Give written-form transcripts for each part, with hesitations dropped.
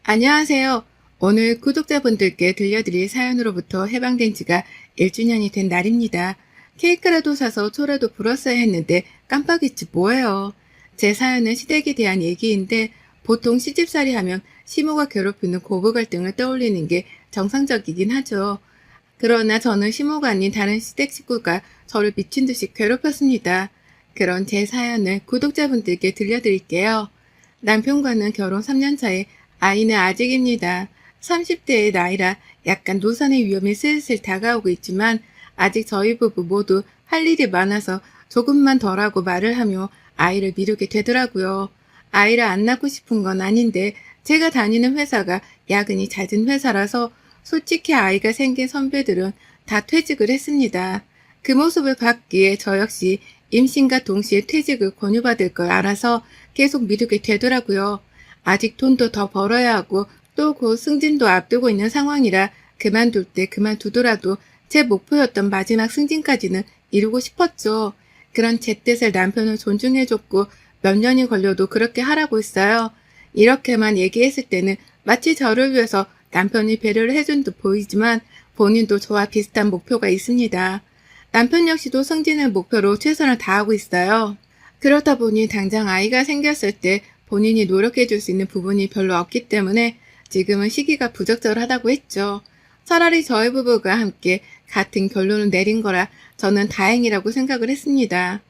안녕하세요. 오늘 구독자분들께 들려드릴 사연으로부터 해방된 지가 1주년이 된 날입니다. 케이크라도 사서 초라도 불었어야 했는데 깜빡했지 뭐예요. 제 사연은 시댁에 대한 얘기인데 보통 시집살이 하면 시모가 괴롭히는 고부 갈등을 떠올리는 게 정상적이긴 하죠. 그러나 저는 시모가 아닌 다른 시댁 식구가 저를 미친 듯이 괴롭혔습니다. 그런 제 사연을 구독자분들께 들려드릴게요. 남편과는 결혼 3년 차에 아이는 아직입니다. 30대의 나이라 약간 노산의 위험이 슬슬 다가오고 있지만 아직 저희 부부 모두 할 일이 많아서 조금만 덜 하고 말을 하며 아이를 미루게 되더라고요. 아이를 안 낳고 싶은 건 아닌데 제가 다니는 회사가 야근이 잦은 회사라서 솔직히 아이가 생긴 선배들은 다 퇴직을 했습니다. 그 모습을 봤기에 저 역시 임신과 동시에 퇴직을 권유받을 걸 알아서 계속 미루게 되더라고요. 아직 돈도 더 벌어야 하고 또 곧 승진도 앞두고 있는 상황이라 그만둘 때 그만두더라도 제 목표였던 마지막 승진까지는 이루고 싶었죠. 그런 제 뜻을 남편은 존중해줬고 몇 년이 걸려도 그렇게 하라고 했어요. 이렇게만 얘기했을 때는 마치 저를 위해서 남편이 배려를 해준 듯 보이지만 본인도 저와 비슷한 목표가 있습니다. 남편 역시도 승진을 목표로 최선을 다하고 있어요. 그렇다 보니 당장 아이가 생겼을 때 본인이 노력해줄 수 있는 부분이 별로 없기 때문에 지금은 시기가 부적절하다고 했죠. 차라리 저희 부부가 함께 같은 결론을 내린 거라 저는 다행이라고 생각을 했습니다.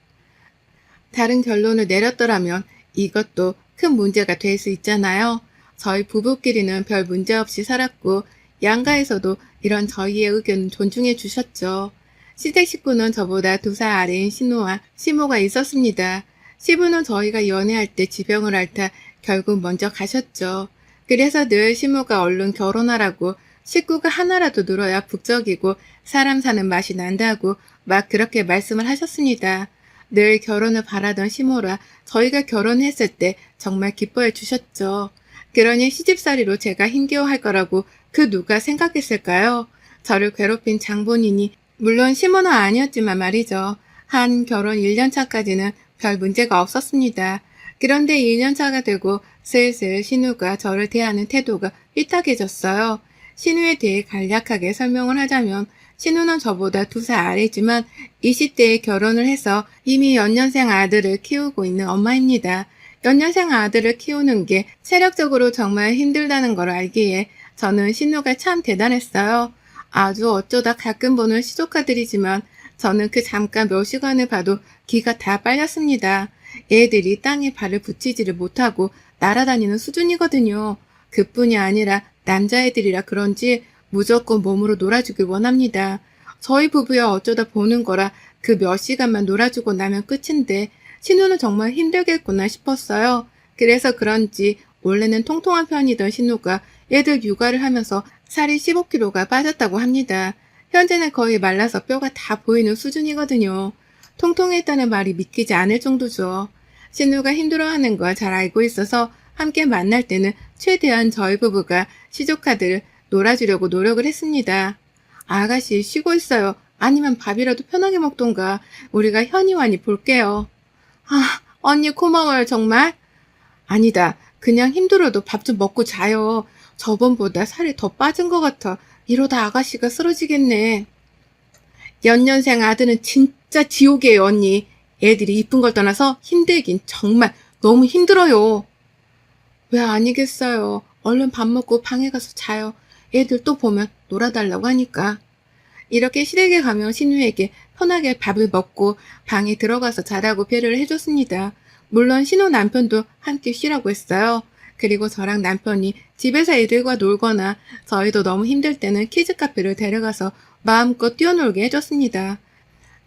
다른 결론을 내렸더라면 이것도 큰 문제가 될 수 있잖아요. 저희 부부끼리는 별 문제 없이 살았고 양가에서도 이런 저희의 의견 존중해 주셨죠. 시댁 식구는 저보다 2살 아래인 신우와 시모가 있었습니다. 시부는 저희가 연애할 때 지병을 앓다 결국 먼저 가셨죠. 그래서 늘 시모가 얼른 결혼하라고 식구가 하나라도 늘어야 북적이고 사람 사는 맛이 난다고 막 그렇게 말씀을 하셨습니다. 늘 결혼을 바라던 시모라 저희가 결혼했을 때 정말 기뻐해 주셨죠. 그러니 시집살이로 제가 힘겨워할 거라고 그 누가 생각했을까요? 저를 괴롭힌 장본인이 물론 시모는 아니었지만 말이죠. 한 결혼 1년 차까지는 별 문제가 없었습니다. 그런데 2년 차가 되고 슬슬 신우가 저를 대하는 태도가 삐딱해졌어요. 신우에 대해 간략하게 설명을 하자면 신우는 저보다 2살 아래지만 20대에 결혼을 해서 이미 연년생 아들을 키우고 있는 엄마입니다. 연년생 아들을 키우는 게 체력적으로 정말 힘들다는 걸 알기에 저는 신우가 참 대단했어요. 아주 어쩌다 가끔 보는 시조카들이지만 저는 그 잠깐 몇 시간을 봐도 기가 다 빨렸습니다. 애들이 땅에 발을 붙이지를 못하고 날아다니는 수준이거든요. 그뿐이 아니라 남자애들이라 그런지 무조건 몸으로 놀아주길 원합니다. 저희 부부야 어쩌다 보는 거라 그 몇 시간만 놀아주고 나면 끝인데 신우는 정말 힘들겠구나 싶었어요. 그래서 그런지 원래는 통통한 편이던 신우가 애들 육아를 하면서 살이 15kg가 빠졌다고 합니다. 현재는 거의 말라서 뼈가 다 보이는 수준이거든요. 통통했다는 말이 믿기지 않을 정도죠. 신우가 힘들어하는 걸 잘 알고 있어서 함께 만날 때는 최대한 저희 부부가 시조카들을 놀아주려고 노력을 했습니다. 아가씨 쉬고 있어요. 아니면 밥이라도 편하게 먹던가. 우리가 현이완이 볼게요. 아, 언니 고마워요 정말. 아니다. 그냥 힘들어도 밥 좀 먹고 자요. 저번보다 살이 더 빠진 것 같아. 이러다 아가씨가 쓰러지겠네. 연년생 아들은 진짜 지옥이에요, 언니. 애들이 이쁜 걸 떠나서 힘들긴 정말 너무 힘들어요. 왜 아니겠어요. 얼른 밥 먹고 방에 가서 자요. 애들 또 보면 놀아달라고 하니까. 이렇게 시댁에 가면 신우에게 편하게 밥을 먹고 방에 들어가서 자라고 배려를 해줬습니다. 물론 신우 남편도 함께 쉬라고 했어요. 그리고 저랑 남편이 집에서 애들과 놀거나 저희도 너무 힘들 때는 키즈카페를 데려가서 마음껏 뛰어놀게 해줬습니다.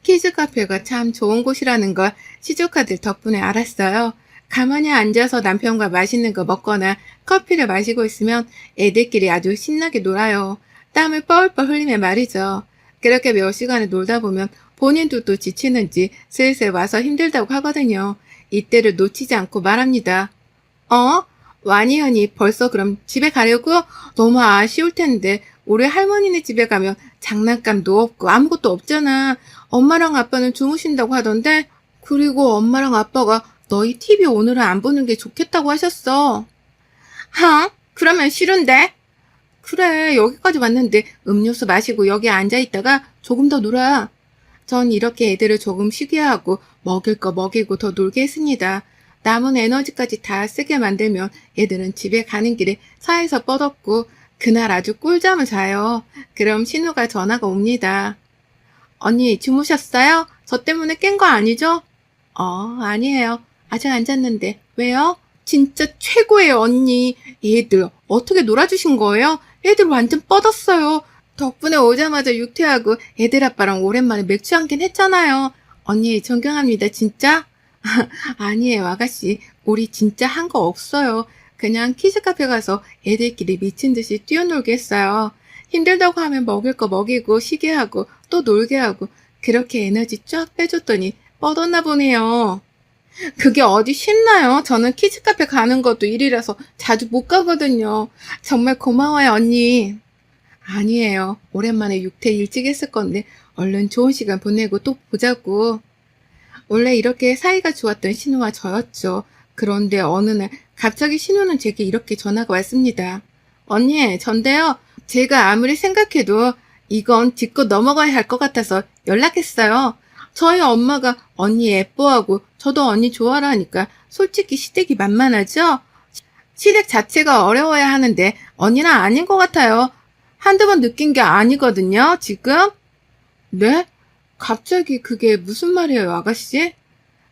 키즈카페가 참 좋은 곳이라는 걸 시조카들 덕분에 알았어요. 가만히 앉아서 남편과 맛있는 거 먹거나 커피를 마시고 있으면 애들끼리 아주 신나게 놀아요. 땀을 뻘뻘 흘리며 말이죠. 그렇게 몇 시간을 놀다 보면 본인도 지치는지 슬슬 와서 힘들다고 하거든요. 이때를 놓치지 않고 말합니다. 완이언니 벌써 그럼 집에 가려고? 너무 아쉬울 텐데 우리 할머니네 집에 가면 장난감도 없고 아무것도 없잖아. 엄마랑 아빠는 주무신다고 하던데 그리고 엄마랑 아빠가 너희 TV 오늘은 안 보는 게 좋겠다고 하셨어. 하? 그러면 싫은데? 그래, 여기까지 왔는데 음료수 마시고 여기 앉아있다가 조금 더 놀아. 전 이렇게 애들을 조금 쉬게 하고 먹일 거 먹이고 더 놀게 했습니다. 남은 에너지까지 다 쓰게 만들면 애들은 집에 가는 길에 차에서 뻗었고 그날 아주 꿀잠을 자요. 그럼 신우가 전화가 옵니다. 언니 주무셨어요? 저 때문에 깬 거 아니죠? 아니에요. 아직 안 잤는데. 왜요? 진짜 최고예요, 언니. 얘들 어떻게 놀아주신 거예요? 애들 완전 뻗었어요. 덕분에 오자마자 육퇴하고 애들 아빠랑 오랜만에 맥주 한캔 했잖아요. 언니 존경합니다, 진짜. 아니에요, 아가씨. 우리 진짜 한 거 없어요. 그냥 키즈카페 가서 애들끼리 미친 듯이 뛰어놀게 했어요. 힘들다고 하면 먹을 거 먹이고 쉬게 하고 또 놀게 하고 그렇게 에너지 쫙 빼줬더니 뻗었나 보네요. 그게 어디 쉽나요? 저는 키즈카페 가는 것도 일이라서 자주 못 가거든요. 정말 고마워요, 언니. 아니에요. 오랜만에 육퇴 일찍 했을 건데 얼른 좋은 시간 보내고 또 보자고. 원래 이렇게 사이가 좋았던 신우와 저였죠. 그런데 어느 날 갑자기 신우는 제게 이렇게 전화가 왔습니다. 언니, 전데요. 제가 아무리 생각해도 이건 짚고 넘어가야 할 것 같아서 연락했어요. 저희 엄마가 언니 예뻐하고 저도 언니 좋아하니까 솔직히 시댁이 만만하죠? 시댁 자체가 어려워야 하는데 언니는 아닌 것 같아요. 한두 번 느낀 게 아니거든요, 지금? 네? 갑자기 그게 무슨 말이에요, 아가씨?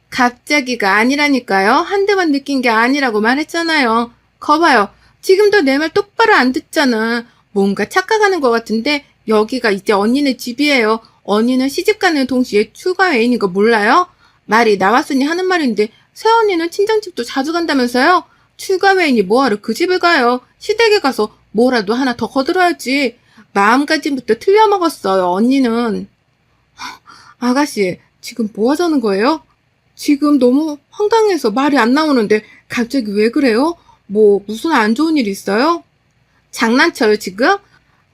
갑자기가 아니라니까요. 한두 번 느낀 게 아니라고 말했잖아요. 거봐요. 지금도 내 말 똑바로 안 듣잖아. 뭔가 착각하는 것 같은데 여기가 이제 언니네 집이에요. 언니는 시집가는 동시에 추가 애인인 거 몰라요? 말이 나왔으니 하는 말인데 새언니는 친정집도 자주 간다면서요? 추가 애인이 뭐하러 그 집을 가요? 시댁에 가서 뭐라도 하나 더 거들어야지. 마음가짐부터 틀려먹었어요, 언니는. 아가씨, 지금 뭐 하자는 거예요? 지금 너무 황당해서 말이 안 나오는데 갑자기 왜 그래요? 뭐 무슨 안 좋은 일 있어요? 장난쳐요, 지금?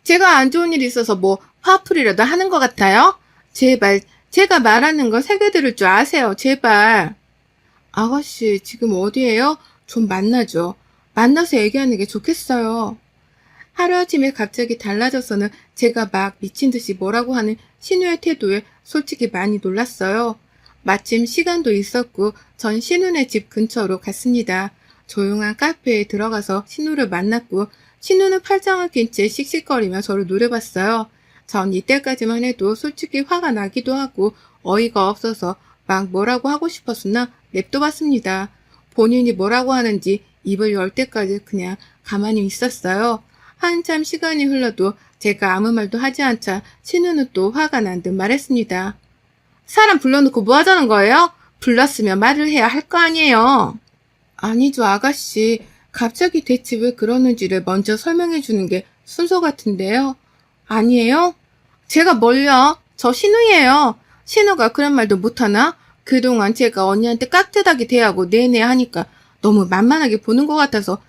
제가 안 좋은 일 있어서 뭐 화풀이라도 하는 것 같아요? 제발, 제가 말하는 거 새겨 들을 줄 아세요, 제발. 아가씨, 지금 어디에요? 좀 만나죠. 만나서 얘기하는 게 좋겠어요. 하루아침에 갑자기 달라져서는 제가 막 미친 듯이 뭐라고 하는 신우의 태도에 솔직히 많이 놀랐어요. 마침 시간도 있었고 전 신우네 집 근처로 갔습니다. 조용한 카페에 들어가서 신우를 만났고 신우는 팔짱을 낀 채 씩씩거리며 저를 노려봤어요. 전 이때까지만 해도 솔직히 화가 나기도 하고 어이가 없어서 막 뭐라고 하고 싶었으나 냅둬봤습니다. 본인이 뭐라고 하는지 입을 열 때까지 그냥 가만히 있었어요. 한참 시간이 흘러도 제가 아무 말도 하지 않자 신우는 또 화가 난 듯 말했습니다. 사람 불러놓고 뭐 하자는 거예요? 불렀으면 말을 해야 할 거 아니에요. 아니죠, 아가씨. 갑자기 대체 왜 그러는지를 먼저 설명해 주는 게 순서 같은데요. 아니에요? 제가 뭘요? 저 신우예요. 신우가 그런 말도 못하나? 그동안 제가 언니한테 깍듯하게 대하고 내내 하니까 너무 만만하게 보는 것 같아서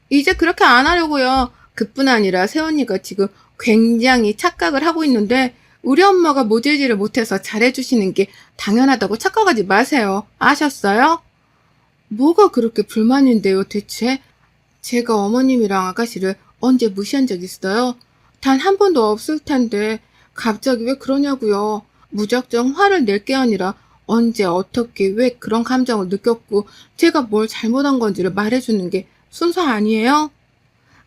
이제 그렇게 안 하려고요. 그뿐 아니라 새언니가 지금 굉장히 착각을 하고 있는데 우리 엄마가 모질지를 못해서 잘해주시는 게 당연하다고 착각하지 마세요. 아셨어요? 뭐가 그렇게 불만인데요, 대체? 제가 어머님이랑 아가씨를 언제 무시한 적 있어요? 단 한 번도 없을 텐데 갑자기 왜 그러냐고요. 무작정 화를 낼 게 아니라 언제 어떻게 왜 그런 감정을 느꼈고 제가 뭘 잘못한 건지를 말해주는 게 순서 아니에요?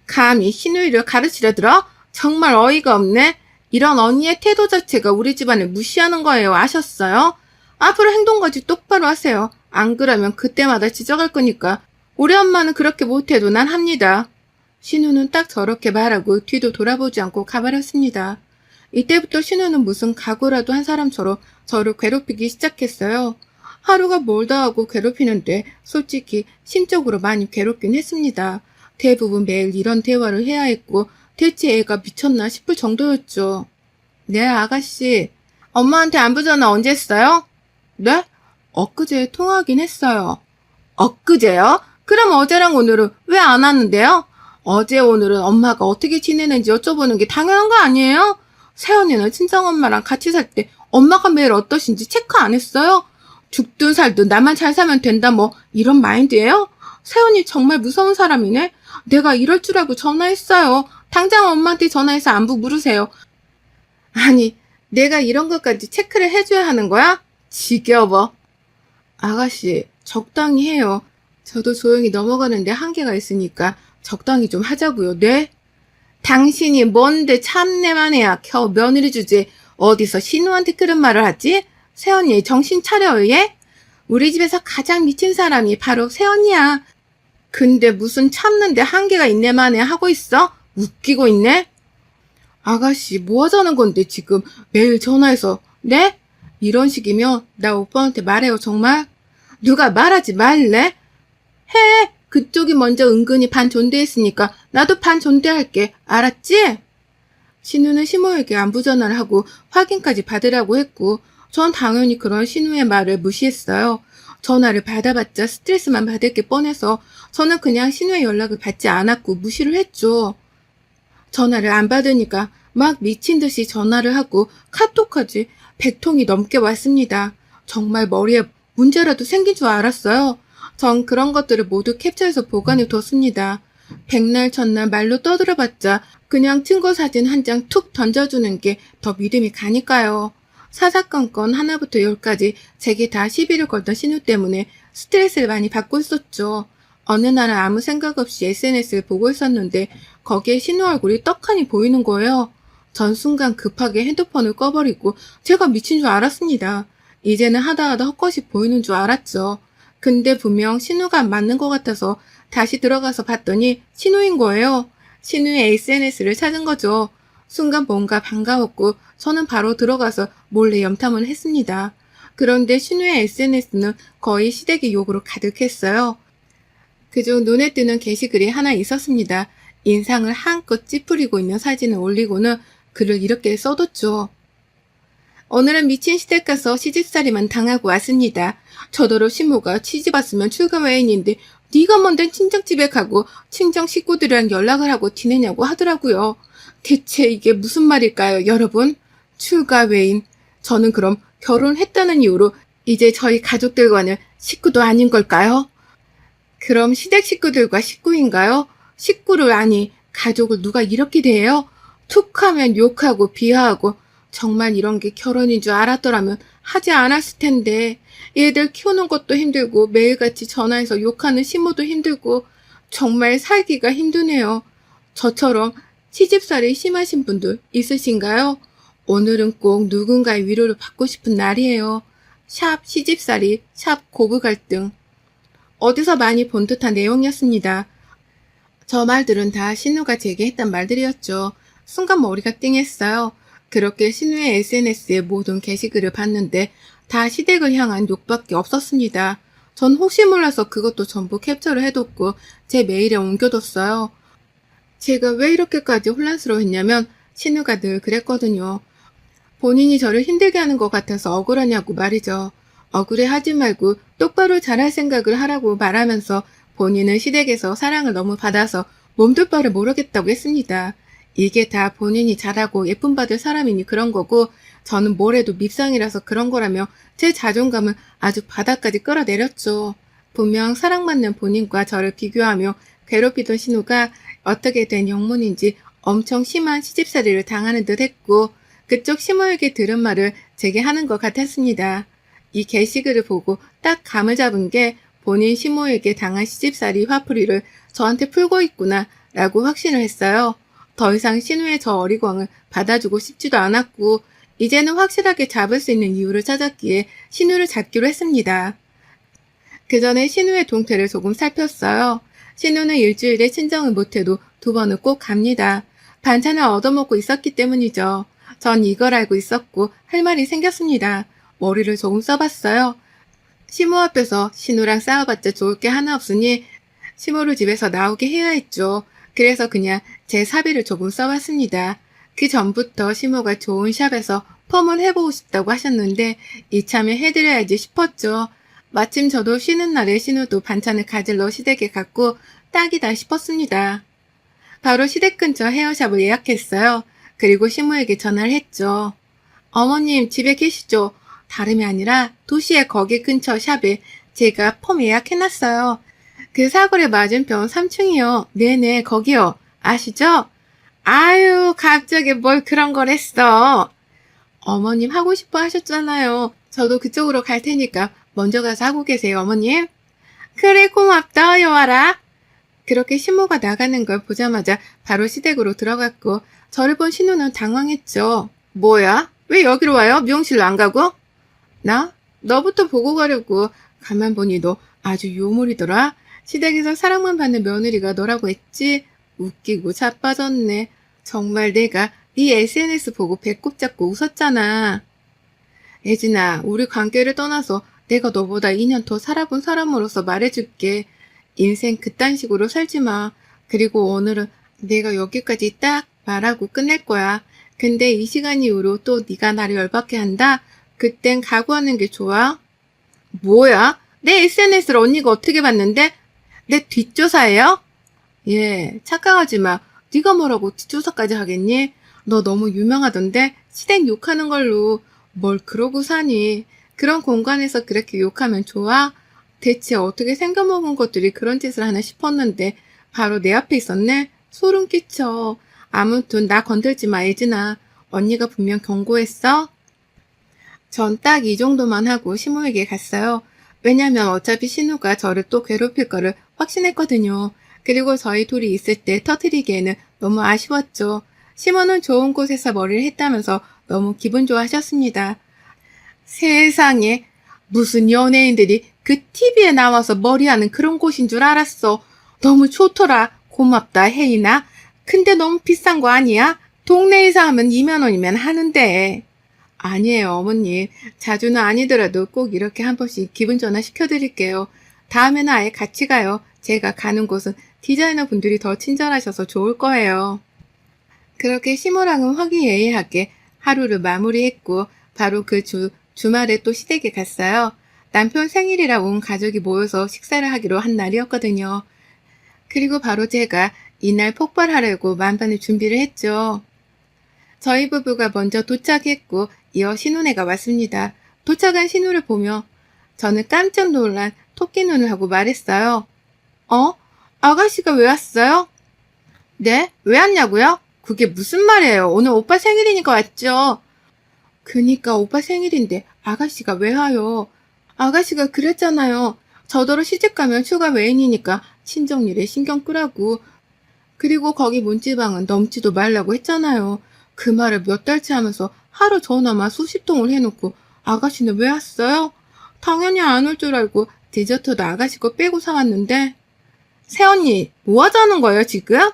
감히 신우이를 가르치려 들어? 정말 어이가 없네. 이런 언니의 태도 자체가 우리 집안을 무시하는 거예요. 아셨어요? 앞으로 행동까지 똑바로 하세요. 안 그러면 그때마다 지적할 거니까. 우리 엄마는 그렇게 못해도 난 합니다. 신우는 딱 저렇게 말하고 뒤도 돌아보지 않고 가버렸습니다. 이때부터 신우는 무슨 각오라도 한 사람처럼 저를 괴롭히기 시작했어요. 하루가 멀다 하고 괴롭히는데 솔직히 심적으로 많이 괴롭긴 했습니다. 대부분 매일 이런 대화를 해야 했고 대체 애가 미쳤나 싶을 정도였죠. 네, 아가씨. 엄마한테 안부 전화 언제 했어요? 네? 엊그제 통화하긴 했어요. 엊그제요? 그럼 어제랑 오늘은 왜 안 왔는데요? 어제 오늘은 엄마가 어떻게 지내는지 여쭤보는 게 당연한 거 아니에요? 새언니는 친정엄마랑 같이 살 때 엄마가 매일 어떠신지 체크 안 했어요? 죽든 살든 나만 잘 살면 된다 뭐 이런 마인드예요? 새언니 정말 무서운 사람이네? 내가 이럴 줄 알고 전화했어요. 당장 엄마한테 전화해서 안부 물으세요. 아니, 내가 이런 것까지 체크를 해줘야 하는 거야? 지겨워. 아가씨, 적당히 해요. 저도 조용히 넘어가는데 한계가 있으니까 적당히 좀 하자고요. 네? 당신이 뭔데 참내만 해야 겨우 며느리 주제 어디서 신우한테 그런 말을 하지? 새언니 정신 차려요 얘? 우리 집에서 가장 미친 사람이 바로 새언니야. 근데 무슨 참는데 한계가 있네만 해 하고 있어? 웃기고 있네? 아가씨 뭐 하자는 건데 지금 매일 전화해서 네? 이런 식이면 나 오빠한테 말해요 정말? 누가 말하지 말래? 해! 그쪽이 먼저 은근히 반존대했으니까 나도 반존대할게. 알았지? 신우는 시모에게 안부 전화를 하고 확인까지 받으라고 했고 전 당연히 그런 신우의 말을 무시했어요. 전화를 받아봤자 스트레스만 받을 게 뻔해서 저는 그냥 신우의 연락을 받지 않았고 무시를 했죠. 전화를 안 받으니까 막 미친 듯이 전화를 하고 카톡까지 100통이 넘게 왔습니다. 정말 머리에 문제라도 생긴 줄 알았어요. 전 그런 것들을 모두 캡처해서 보관해 뒀습니다. 백날 첫날 말로 떠들어봤자 그냥 증거 사진 한 장 툭 던져주는 게 더 믿음이 가니까요. 사사건건 하나부터 열까지 제게 다 시비를 걸던 신우 때문에 스트레스를 많이 받고 있었죠. 어느 날은 아무 생각 없이 SNS를 보고 있었는데 거기에 신우 얼굴이 떡하니 보이는 거예요. 전 순간 급하게 핸드폰을 꺼버리고 제가 미친 줄 알았습니다. 이제는 하다하다 헛것이 보이는 줄 알았죠. 근데 분명 신우가 맞는 것 같아서 다시 들어가서 봤더니 신우인 거예요. 신우의 SNS를 찾은 거죠. 순간 뭔가 반가웠고 저는 바로 들어가서 몰래 염탐을 했습니다. 그런데 신우의 SNS는 거의 시댁의 욕으로 가득했어요. 그중 눈에 띄는 게시글이 하나 있었습니다. 인상을 한껏 찌푸리고 있는 사진을 올리고는 글을 이렇게 써뒀죠. 오늘은 미친 시댁 가서 시집살이만 당하고 왔습니다. 저더러 신모가 시집 왔으면 출가 외인인데 네가 뭔데 친정집에 가고 친정 식구들이랑 연락을 하고 지내냐고 하더라고요. 대체 이게 무슨 말일까요, 여러분? 출가 외인. 저는 그럼 결혼했다는 이유로 이제 저희 가족들과는 식구도 아닌 걸까요? 그럼 시댁 식구들과 식구인가요? 식구를 아니 가족을 누가 이렇게 대해요? 툭 하면 욕하고 비하하고 정말 이런 게 결혼인 줄 알았더라면 하지 않았을 텐데 얘들 키우는 것도 힘들고 매일같이 전화해서 욕하는 시모도 힘들고 정말 살기가 힘드네요. 저처럼 시집살이 심하신 분들 있으신가요? 오늘은 꼭 누군가의 위로를 받고 싶은 날이에요. 샵 시집살이, 샵 고부 갈등. 어디서 많이 본 듯한 내용이었습니다. 저 말들은 다 신우가 제게 했던 말들이었죠. 순간 머리가 띵했어요. 그렇게 신우의 SNS에 모든 게시글을 봤는데 다 시댁을 향한 욕밖에 없었습니다. 전 혹시 몰라서 그것도 전부 캡처를 해뒀고 제 메일에 옮겨뒀어요. 제가 왜 이렇게까지 혼란스러워했냐면 신우가 늘 그랬거든요. 본인이 저를 힘들게 하는 것 같아서 억울하냐고 말이죠. 억울해하지 말고 똑바로 잘할 생각을 하라고 말하면서 본인은 시댁에서 사랑을 너무 받아서 몸둘 바를 모르겠다고 했습니다. 이게 다 본인이 잘하고 예쁨 받을 사람이니 그런 거고 저는 뭘 해도 밉상이라서 그런 거라며 제 자존감을 아주 바닥까지 끌어내렸죠. 분명 사랑받는 본인과 저를 비교하며 괴롭히던 신우가 어떻게 된 영문인지 엄청 심한 시집살이를 당하는 듯 했고 그쪽 시모에게 들은 말을 제게 하는 것 같았습니다. 이 게시글을 보고 딱 감을 잡은 게 본인 시모에게 당한 시집살이 화풀이를 저한테 풀고 있구나 라고 확신을 했어요. 더 이상 신우의 저 어리광을 받아주고 싶지도 않았고 이제는 확실하게 잡을 수 있는 이유를 찾았기에 신우를 잡기로 했습니다. 그 전에 신우의 동태를 조금 살폈어요. 신우는 일주일에 친정을 못해도 2번은 꼭 갑니다. 반찬을 얻어먹고 있었기 때문이죠. 전 이걸 알고 있었고 할 말이 생겼습니다. 머리를 조금 써봤어요. 시모 앞에서 신우랑 싸워봤자 좋을 게 하나 없으니 시모를 집에서 나오게 해야 했죠. 그래서 그냥 제 사비를 조금 써봤습니다. 그 전부터 시모가 좋은 샵에서 펌을 해보고 싶다고 하셨는데 이참에 해드려야지 싶었죠. 마침 저도 쉬는 날에 신우도 반찬을 가지러 시댁에 갔고 딱이다 싶었습니다. 바로 시댁 근처 헤어샵을 예약했어요. 그리고 시모에게 전화를 했죠. 어머님 집에 계시죠? 다름이 아니라 도시의 거기 근처 샵에 제가 펌 예약해놨어요. 그 사거리 맞은편 3층이요. 네네, 거기요. 아시죠? 아유, 갑자기 뭘 그런 걸 했어. 어머님 하고 싶어 하셨잖아요. 저도 그쪽으로 갈 테니까 먼저 가서 하고 계세요, 어머님. 그래, 고맙다, 여와라. 그렇게 신모가 나가는 걸 보자마자 바로 시댁으로 들어갔고, 저를 본 신우는 당황했죠. 뭐야? 왜 여기로 와요? 미용실로 안 가고? 나? 너부터 보고 가려고. 가만 보니 너 아주 요물이더라. 시댁에서 사랑만 받는 며느리가 너라고 했지? 웃기고 자빠졌네. 정말 내가 네 SNS 보고 배꼽 잡고 웃었잖아. 예진아, 우리 관계를 떠나서 내가 너보다 2년 더 살아본 사람으로서 말해줄게. 인생 그딴 식으로 살지 마. 그리고 오늘은 내가 여기까지 딱 말하고 끝낼 거야. 근데 이 시간 이후로 또 네가 나를 열받게 한다? 그땐 각오하는 게 좋아. 뭐야? 내 SNS를 언니가 어떻게 봤는데? 내 뒷조사예요? 예, 착각하지 마. 네가 뭐라고 뒷조사까지 하겠니? 너 너무 유명하던데 시댁 욕하는 걸로 뭘 그러고 사니? 그런 공간에서 그렇게 욕하면 좋아? 대체 어떻게 생겨먹은 것들이 그런 짓을 하나 싶었는데 바로 내 앞에 있었네? 소름 끼쳐. 아무튼 나 건들지 마, 예진아. 언니가 분명 경고했어? 전 딱 이 정도만 하고 시모에게 갔어요. 왜냐면 어차피 신우가 저를 또 괴롭힐 거를 확신했거든요. 그리고 저희 둘이 있을 때 터트리기에는 너무 아쉬웠죠. 시모는 좋은 곳에서 머리를 했다면서 너무 기분 좋아하셨습니다. 세상에, 무슨 연예인들이 그 TV에 나와서 머리하는 그런 곳인 줄 알았어. 너무 좋더라. 고맙다, 혜인아. 근데 너무 비싼 거 아니야? 동네에서 하면 2만 원이면 하는데. 아니에요, 어머님. 자주는 아니더라도 꼭 이렇게 한 번씩 기분 전환 시켜드릴게요. 다음에는 아예 같이 가요. 제가 가는 곳은 디자이너 분들이 더 친절하셔서 좋을 거예요. 그렇게 시모랑은 화기애애하게 하루를 마무리했고 바로 그 주말에 또 시댁에 갔어요. 남편 생일이라 온 가족이 모여서 식사를 하기로 한 날이었거든요. 그리고 바로 제가 이날 폭발하려고 만반의 준비를 했죠. 저희 부부가 먼저 도착했고 이어 신혼애가 왔습니다. 도착한 신우를 보며 저는 깜짝 놀란 토끼 눈을 하고 말했어요. 어? 아가씨가 왜 왔어요? 네? 왜 왔냐고요? 그게 무슨 말이에요? 오늘 오빠 생일이니까 왔죠. 그니까 오빠 생일인데 아가씨가 왜 와요? 아가씨가 그랬잖아요. 저더러 시집가면 휴가 외인이니까 친정일에 신경 끄라고. 그리고 거기 문지방은 넘지도 말라고 했잖아요. 그 말을 몇 달째 하면서 하루 전화만 수십 통을 해놓고 아가씨는 왜 왔어요? 당연히 안 올 줄 알고 디저트도 아가씨 거 빼고 사왔는데. 새언니, 뭐 하자는 거예요, 지금?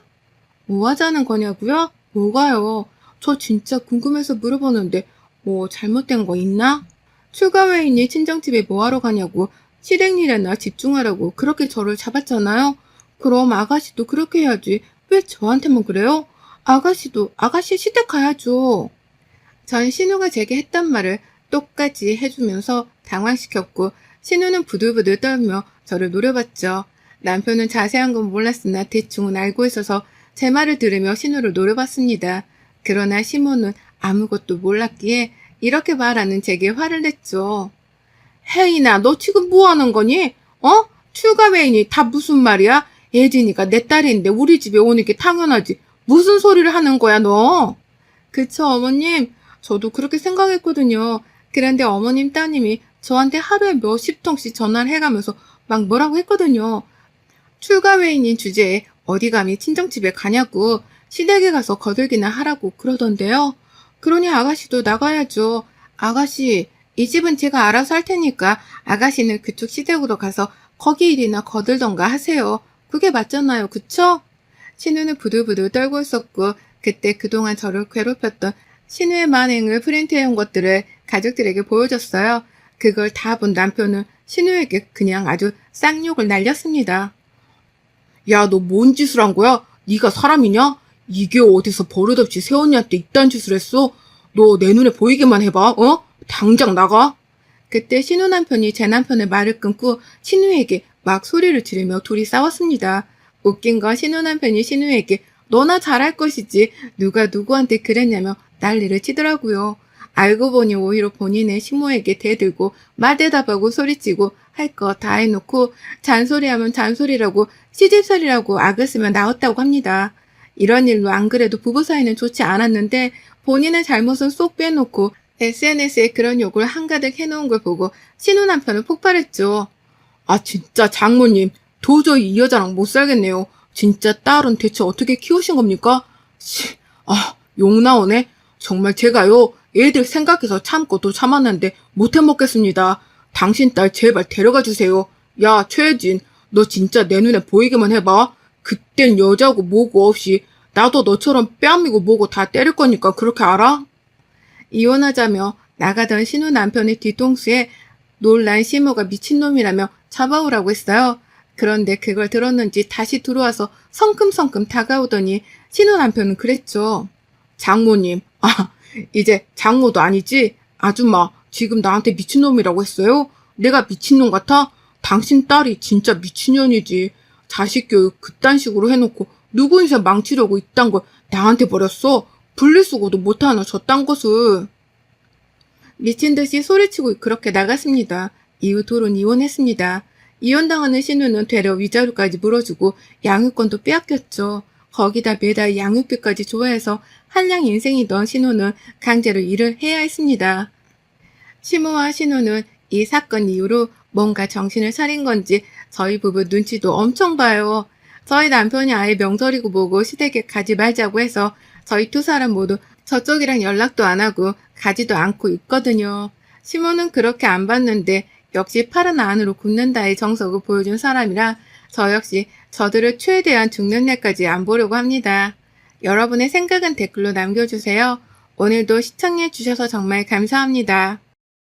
뭐 하자는 거냐고요? 뭐가요? 저 진짜 궁금해서 물어보는데 뭐 잘못된 거 있나? 출가 외인이 친정집에 뭐하러 가냐고 시댁 일에나 집중하라고 그렇게 저를 잡았잖아요. 그럼 아가씨도 그렇게 해야지. 왜 저한테만 그래요? 아가씨도 아가씨 시댁 가야죠. 전 신우가 제게 했던 말을 똑같이 해주면서 당황시켰고 신우는 부들부들 떨며 저를 노려봤죠. 남편은 자세한 건 몰랐으나 대충은 알고 있어서 제 말을 들으며 신우를 노려봤습니다. 그러나 시모는 아무것도 몰랐기에 이렇게 말하는 제게 화를 냈죠. 혜인아, 너 지금 뭐 하는 거니? 어? 출가 외인이 다 무슨 말이야? 예진이가 내 딸인데 우리 집에 오는 게 당연하지. 무슨 소리를 하는 거야, 너? 그쵸, 어머님. 저도 그렇게 생각했거든요. 그런데 어머님 따님이 저한테 하루에 몇십 통씩 전화를 해가면서 막 뭐라고 했거든요. 출가 외인인 주제에 어디 감히 친정집에 가냐고 시댁에 가서 거들기나 하라고 그러던데요. 그러니 아가씨도 나가야죠. 아가씨, 이 집은 제가 알아서 할 테니까 아가씨는 그쪽 시댁으로 가서 거기 일이나 거들던가 하세요. 그게 맞잖아요. 그쵸? 신우는 부들부들 떨고 있었고 그때 그동안 저를 괴롭혔던 신우의 만행을 프린트해온 것들을 가족들에게 보여줬어요. 그걸 다 본 남편은 신우에게 그냥 아주 쌍욕을 날렸습니다. 야, 너 뭔 짓을 한 거야? 네가 사람이냐? 이게 어디서 버릇없이 새언니한테 이딴 짓을 했어? 너 내 눈에 보이게만 해봐, 어? 당장 나가. 그때 신우 남편이 제 남편의 말을 끊고 신우에게 막 소리를 지르며 둘이 싸웠습니다. 웃긴 건 신우 남편이 신우에게 너나 잘할 것이지 누가 누구한테 그랬냐며 난리를 치더라고요. 알고 보니 오히려 본인의 신모에게 대들고 말대답하고 소리치고 할 거 다 해놓고 잔소리하면 잔소리라고 시집살이라고 악을 쓰면 나왔다고 합니다. 이런 일로 안 그래도 부부 사이는 좋지 않았는데 본인의 잘못은 쏙 빼놓고 SNS에 그런 욕을 한가득 해놓은 걸 보고 신우 남편은 폭발했죠. 아 진짜 장모님 도저히 이 여자랑 못 살겠네요. 진짜 딸은 대체 어떻게 키우신 겁니까? 욕 나오네. 정말 제가요 애들 생각해서 참고 또 참았는데 못 해먹겠습니다. 당신 딸 제발 데려가 주세요. 야 최혜진 너 진짜 내 눈에 보이기만 해봐. 그땐 여자고 뭐고 없이 나도 너처럼 뺨이고 뭐고 다 때릴 거니까 그렇게 알아? 이혼하자며 나가던 신우 남편의 뒤통수에 놀란 시모가 미친놈이라며 잡아오라고 했어요. 그런데 그걸 들었는지 다시 들어와서 성큼성큼 다가오더니 신우 남편은 그랬죠. 장모님, 이제 장모도 아니지? 아줌마, 지금 나한테 미친놈이라고 했어요? 내가 미친놈 같아? 당신 딸이 진짜 미친년이지. 자식 교육 그딴 식으로 해놓고 누구 인생 망치려고 이딴 걸 나한테 버렸어? 분리수거도 못하는 저딴 것을. 미친 듯이 소리치고 그렇게 나갔습니다. 이후 둘은 이혼했습니다. 이혼당하는 신우는 되려 위자료까지 물어주고 양육권도 빼앗겼죠. 거기다 매달 양육비까지 좋아해서 한량 인생이던 신우는 강제로 일을 해야 했습니다. 시모와 신우는 이 사건 이후로 뭔가 정신을 차린 건지 저희 부부 눈치도 엄청 봐요. 저희 남편이 아예 명절이고 뭐고 시댁에 가지 말자고 해서 저희 두 사람 모두 저쪽이랑 연락도 안 하고 가지도 않고 있거든요. 시모는 그렇게 안 봤는데 역시 팔은 안으로 굽는다의 정석을 보여준 사람이라 저 역시 저들을 최대한 죽는 날까지 안 보려고 합니다. 여러분의 생각은 댓글로 남겨주세요. 오늘도 시청해주셔서 정말 감사합니다.